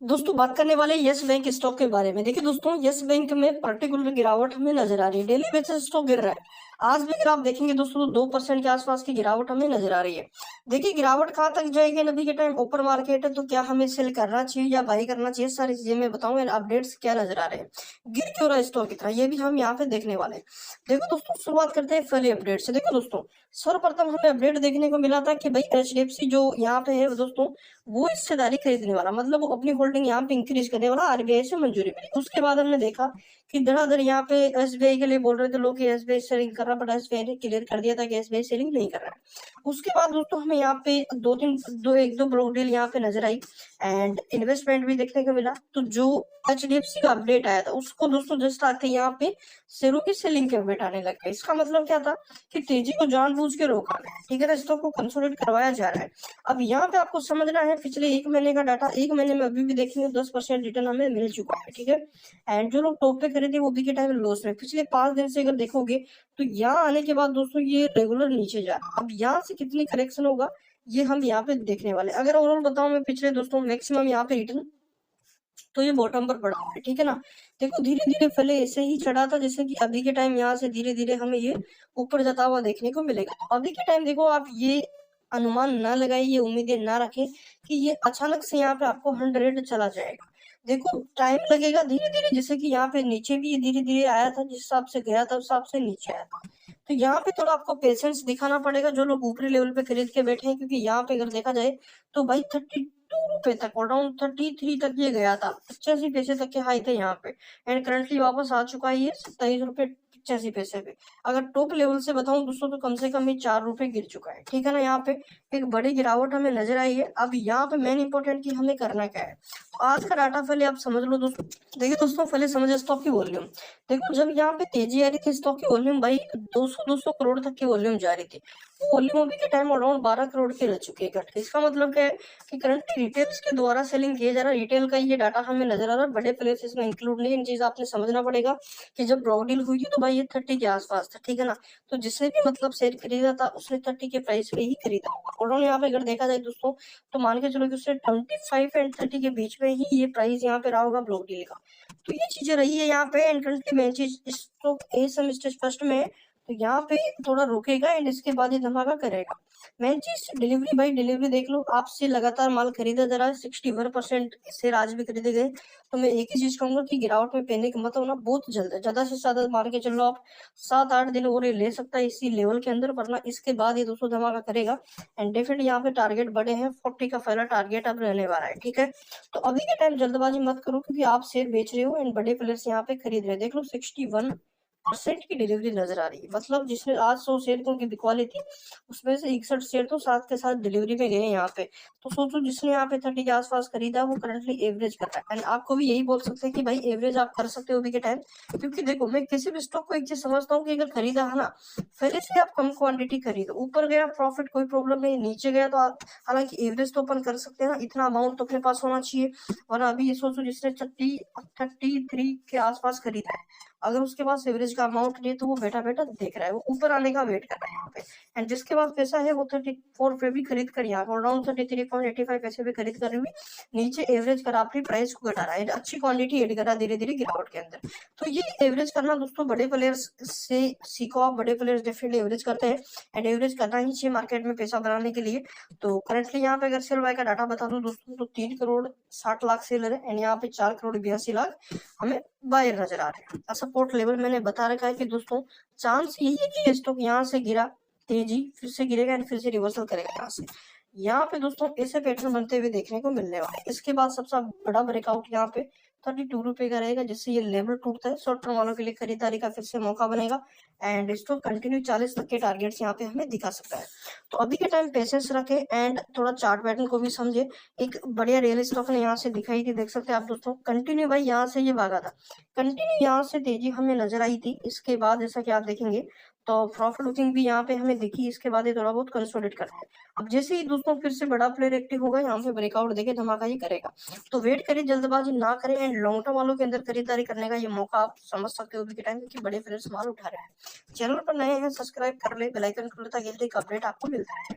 दोस्तों बात करने वाले यस बैंक स्टॉक के बारे में। देखिए दोस्तों, यस बैंक में पर्टिकुलर गिरावट हमें नजर आ रही है। डेली बेसिस स्टॉक गिर रहा है। आज भी अगर आप देखेंगे दोस्तों तो 2% के आसपास की गिरावट हमें नजर आ रही है। देखिए गिरावट कहाँ तक जाएगी, अभी के टाइम ऊपर मार्केट है तो क्या हमें सेल करना चाहिए या बाई करना चाहिए, सारी चीजें मैं बताऊं। अपडेट्स क्या नजर आ रहे हैं, गिर क्यों रहा है स्टॉक इतना, ये भी हम यहाँ पे देखने वाले हैं। देखो दोस्तों, शुरुआत करते हैं पहले अपडेट से। देखो दोस्तों, सर्वप्रथम हमें अपडेट देखने को मिला था कि भाई एचडीएफसी जो यहाँ पे है दोस्तों, वो हिस्सेदारी खरीदने वाला, मतलब वो अपनी होल्डिंग यहाँ पे इंक्रीज करने वाला, आरबीआई से मंजूरी मिली। उसके बाद हमने देखा कि धड़ाधड़ यहाँ पे एसबीआई के लिए बोल रहे थे लोग कि एसबीआई सेलिंग कर रहा, बट एसबीआई ने क्लियर कर दिया था कि एसबीआई सेलिंग नहीं कर रहा है। उसके बाद दोस्तों हमें यहाँ पे एक दो ब्लॉक डील यहाँ पे नजर आई एंड इन्वेस्टमेंट भी देखने को मिला। तो जो एचडीएफसी का अपडेट आया था उसको दोस्तों जस्ट आते यहाँ पे शेयरों की सेलिंग के अपडेट आने लग गए। इसका मतलब क्या था कि तेजी को जानबूझ के रोका गया, ठीक है ना, स्टॉक को कंसोलिडेट करवाया जा रहा है। अब यहाँ पे आपको समझना है पिछले एक महीने का डाटा, एक महीने में अभी भी देखेंगे 10% रिटर्न हमें मिल चुका है, ठीक है। एंड जो लोग टॉप पे खरीदे वो भी के टाइम लॉस में। पिछले 5 दिन से अगर देखोगे तो यहाँ आने के बाद दोस्तों ये रेगुलर नीचे जा रहा है। अब यहाँ से कितनी करेक्शन होगा ये हम यहाँ पे देखने वाले। अगर ओवरऑल बताऊं मैं, पिछले दोस्तों मैक्सिमम यहाँ पे रिटर्न तो ये बॉटम पर पड़ा हुआ है, ठीक है ना। देखो धीरे धीरे पहले ऐसे ही चढ़ा था, जैसे कि अभी के टाइम यहाँ से धीरे धीरे हमें ये ऊपर जाता हुआ देखने को मिलेगा। तो अभी के टाइम देखो, आप ये अनुमान ना लगाइए, ये उम्मीदें ना रखें कि ये अचानक से यहाँ पे आपको 100 चला जाएगा। देखो टाइम लगेगा धीरे धीरे, जैसे कि यहाँ पे नीचे भी ये धीरे धीरे आया था, जिस हिसाब से गया था उस हिसाब से नीचे आया था। तो यहाँ पे थोड़ा आपको पेशेंस दिखाना पड़ेगा जो लोग ऊपरी लेवल पे खरीद के बैठे हैं, क्योंकि यहाँ पे अगर देखा जाए तो भाई 32 रुपए तक, अराउंड 33 तक ये गया था, 85 पैसे तक के हाई थे यहाँ पे। एंड करंटली वापस आ चुका है ये 27 रुपए 85 पैसे पे। अगर टॉप लेवल से बताऊं दोस्तों तो कम से कम ये 4 रुपए गिर चुका है, ठीक है ना। यहाँ पे एक बड़ी गिरावट हमें नजर आई है। अब यहाँ पे मेन इंपॉर्टेंट की हमें करना क्या है, तो आज का डाटा पहले आप समझ लो दोस्तों। देखिए दोस्तों, पहले समझे स्टॉक की वॉल्यूम। देखो जब यहाँ पे तेजी आ रही थी स्टॉक की वॉल्यूम भाई 200 करोड़ तक की वॉल्यूम जा रही थी। वॉल्यूम अभी के टाइम अराउंड 12 करोड़ के रह चुके हैं घट के। इसका मतलब क्या है कि करंटली रिटेल्स के द्वारा सेलिंग किया जा रहा है। रिटेल का ये डाटा हमें नजर आ रहा है, बड़े प्लेयर्स इसमें इंक्लूड नहीं है। इन चीज आपने समझना पड़ेगा कि जब ब्लॉक डील हुई थी तो भाई ये 30 के आसपास था, ठीक है ना। तो जिसने भी मतलब शेयर खरीदा था उसने 30 के प्राइस पे ही खरीदा होगा। और यहाँ पे अगर देखा जाए दोस्तों तो मान के चलो कि उसने 25 एंड 30 के बीच में ही ये प्राइस यहाँ पे रहा होगा ब्लॉक डील का। तो ये चीजें रही है यहाँ पे। एंड करंटली मेन चीज stock a some stage first में है, तो यहाँ पे थोड़ा रुकेगा एंड इसके बाद ये धमाका करेगा। मेन चीज डिलीवरी, भाई डिलीवरी देख लो, आपसे लगातार माल खरीदा जा रहा है। 61% शेयर आज भी खरीदे गए। तो मैं एक ही चीज कहूंगा कि गिरावट में पैनिक मत होना, बहुत जल्द है, ज्यादा से ज्यादा मान के चलो आप 7-8 दिन और ये ले सकता है इसी लेवल के अंदर, वरना इसके बाद ये दोस्तों धमाका करेगा। एंड डेफिनेटली यहाँ पे टारगेट बड़े हैं, 40 का पहला टारगेट अब रहने वाला है, ठीक है। तो अभी के टाइम जल्दबाजी मत करो, क्योंकि आप शेयर बेच रहे हो एंड बड़े प्लेयर्स यहाँ पे खरीद रहे हैं। देख लो 61% की डिलीवरी नजर आ रही है, मतलब जिसने आज 100 शेयर को बिकवा थी उसमें से 61 शेयर तो साथ के साथ डिलीवरी में गए यहाँ पे। तो सोचो जिसने यहाँ पे 30 के आसपास खरीदा वो करंटली एवरेज कर रहा है। एंड आपको भी यही बोल सकते हैं कि भाई एवरेज आप कर सकते हो अभी के टाइम, क्योंकि देखो मैं किसी भी स्टॉक को एक चीज समझता हूँ कि अगर खरीदा है ना, पहले से आप कम क्वांटिटी खरीदो, ऊपर गया प्रॉफिट कोई प्रॉब्लम नहीं, नीचे गया तो आप हालांकि एवरेज तो अपन कर सकते हैं ना, इतना अमाउंट तो अपने पास होना चाहिए। और अभी ये सोचो जिसने 33 के आसपास खरीदा है, अगर उसके पास एवरेज का अमाउंट नहीं है तो वो बैठा बैठा देख रहा है, वो ऊपर आने का वेट कर रहा है यहाँ पे। एंड जिसके पास पैसा है वो 34 पे भी खरीद कर यहाँ पर अराउंड 33.85 पैसे पे खरीद कर भी नीचे एवरेज कर अपनी प्राइस को घटा रहा है, अच्छी क्वांटिटी एड कर रहा है धीरे धीरे गिरावट के अंदर। तो ये एवरेज करना दोस्तों बड़े प्लेयर्स से सीखो आप, बड़े प्लेयर्स डेफिनेटली एवरेज करते हैं एंड एवरेज करना ही चाहिए मार्केट में पैसा बनाने के लिए। तो करंटली यहाँ पे अगर सेल बाय का डाटा बता दूं दोस्तों तो 3 करोड़ 60 लाख सेलर है एंड यहाँ पे 4 करोड़ 82 लाख हमें बायर नजर आ रहे हैं। सपोर्ट लेवल मैंने बता रखा है कि दोस्तों चांस यही है कि स्टॉक यहाँ से गिरा, तेजी फिर से गिरेगा एंड फिर से रिवर्सल करेगा यहाँ से। यहाँ पे दोस्तों ऐसे पैटर्न बनते हुए देखने को मिलने वाले। इसके बाद सबसे बड़ा ब्रेकआउट यहाँ पे 32 रुपए का रहेगा, जिससे ये लेवल टूटता है शॉर्ट टर्म वालों के लिए खरीदारी का फिर से मौका बनेगा। एंड स्टॉक कंटिन्यू 40 तक के टारगेट्स यहाँ पे हमें दिखा सकता है। तो अभी के टाइम पेशेंस रखे एंड थोड़ा चार्ट पैटर्न को भी समझे। एक बढ़िया रियल स्टॉक ने यहाँ से दिखाई थी, देख सकते हैं आप दोस्तों, कंटिन्यू भाई यहाँ से ये भागा था, कंटिन्यू यहाँ से तेजी हमें नजर आई थी। इसके बाद जैसा कि आप देखेंगे तो प्रॉफिट बुकिंग भी यहाँ पे हमें दिखी। इसके बाद ये थोड़ा बहुत कंसोलिडेट करता है। अब जैसे ही दोस्तों फिर से बड़ा प्लेयर एक्टिव होगा यहाँ पे ब्रेकआउट देके धमाका ही करेगा। तो वेट करें, जल्दबाजी ना करें एंड लॉन्ग टर्म वालों के अंदर खरीदारी करने का ये मौका आप समझ सकते हो अभी के टाइम, क्योंकि बड़े प्लेयर्स माल उठा रहे हैं। चैनल पर नए हैं सब्सक्राइब कर ले, बेल आइकन खुलता है, अपडेट आपको मिलता है।